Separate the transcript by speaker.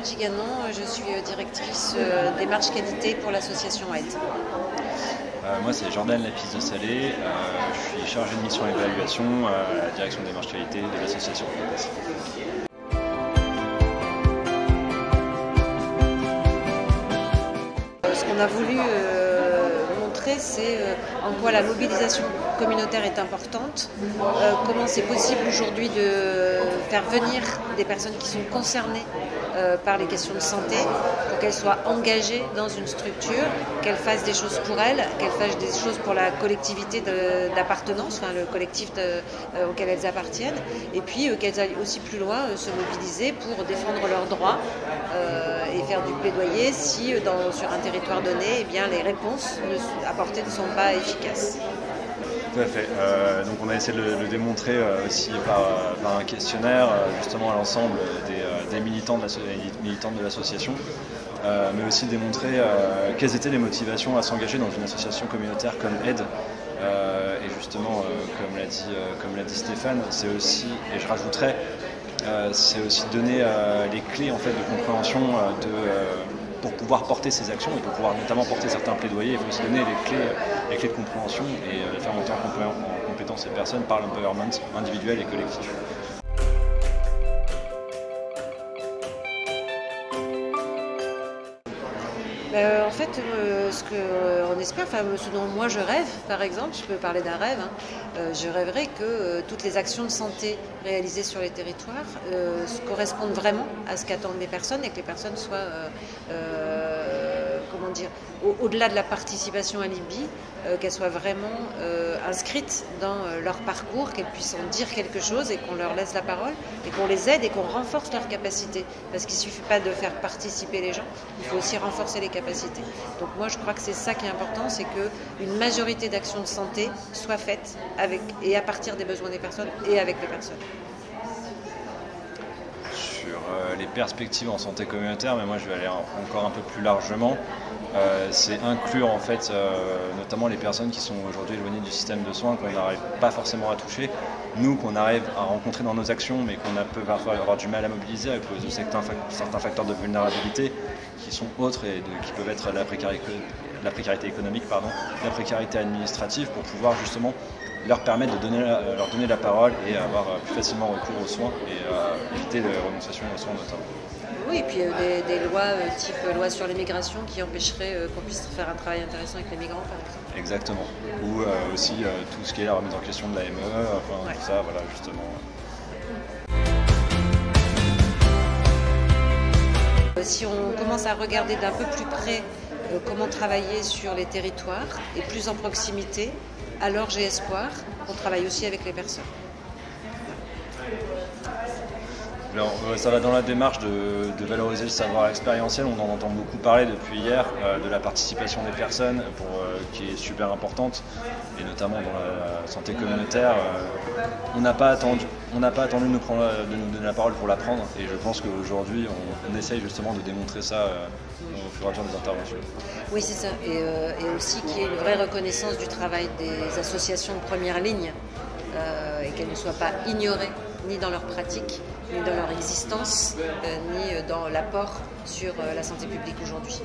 Speaker 1: Stéphane Giganon, je suis directrice démarche qualité pour l'association AID.
Speaker 2: Moi c'est Jordan Lapis de Salé, je suis chargé de mission évaluation à la direction des démarche qualité de l'association.
Speaker 1: Ce qu'on a voulu montrer, c'est en quoi la mobilisation communautaire est importante, comment c'est possible aujourd'hui de faire venir des personnes qui sont concernées par les questions de santé, pour qu'elles soient engagées dans une structure, qu'elles fassent des choses pour elles, qu'elles fassent des choses pour la collectivité d'appartenance, enfin le collectif auquel elles appartiennent, et puis qu'elles aillent aussi plus loin, se mobiliser pour défendre leurs droits et faire du plaidoyer si sur un territoire donné, eh bien, les réponses apportées ne sont pas efficaces.
Speaker 2: Tout à fait. Donc on a essayé de le démontrer aussi par un questionnaire justement à l'ensemble des militants de l'association, mais aussi de démontrer quelles étaient les motivations à s'engager dans une association communautaire comme AID. Et justement, comme l'a dit Stéphane, c'est aussi, et je rajouterais, c'est aussi donner les clés en fait, de compréhension pour pouvoir porter ces actions et pour pouvoir notamment porter certains plaidoyers. Il faut aussi donner les clés de compréhension et faire monter en compétence ces personnes par l'empowerment individuel et collectif.
Speaker 1: En fait, ce qu'on espère, enfin, ce dont moi je rêve, par exemple, je peux parler d'un rêve, je rêverais que toutes les actions de santé réalisées sur les territoires correspondent vraiment à ce qu'attendent les personnes et que les personnes soient, comment dire, au-delà de la participation à l'IBI, qu'elles soient vraiment inscrites dans leur parcours, qu'elles puissent en dire quelque chose et qu'on leur laisse la parole et qu'on les aide et qu'on renforce leurs capacités. Parce qu'il ne suffit pas de faire participer les gens, il faut aussi renforcer les capacités. Donc moi je crois que c'est ça qui est important, c'est qu'une majorité d'actions de santé soient faites avec et à partir des besoins des personnes et avec les personnes.
Speaker 2: Sur les perspectives en santé communautaire, mais moi je vais aller encore un peu plus largement, c'est inclure en fait notamment les personnes qui sont aujourd'hui éloignées du système de soins, qu'on n'arrive pas forcément à toucher, nous qu'on arrive à rencontrer dans nos actions mais qu'on peut avoir du mal à mobiliser à cause de certains facteurs de vulnérabilité qui sont autres et qui peuvent être la précarité économique, la précarité administrative, pour pouvoir justement leur permettre de leur donner la parole et avoir plus facilement recours aux soins et éviter les renonciations aux soins notamment.
Speaker 1: Oui, et puis des lois type loi sur l'immigration qui empêcheraient qu'on puisse faire un travail intéressant avec les migrants, par exemple.
Speaker 2: Exactement. Ou aussi tout ce qui est la remise en question de l'AME, enfin ouais. Tout ça, voilà, justement.
Speaker 1: Si on commence à regarder d'un peu plus près comment travailler sur les territoires et plus en proximité, alors j'ai espoir qu'on travaille aussi avec les personnes.
Speaker 2: Alors, ça va dans la démarche de valoriser le savoir expérientiel. On en entend beaucoup parler depuis hier, de la participation des personnes qui est super importante, et notamment dans la santé communautaire. On n'a pas attendu de nous donner la parole pour l'apprendre, et je pense qu'aujourd'hui on essaye justement de démontrer ça au fur et à mesure des interventions.
Speaker 1: Oui, c'est ça, et aussi qu'il y ait une vraie reconnaissance du travail des associations de première ligne, et qu'elles ne soient pas ignorées ni dans leur pratique, ni dans leur existence, ni dans l'apport sur la santé publique aujourd'hui.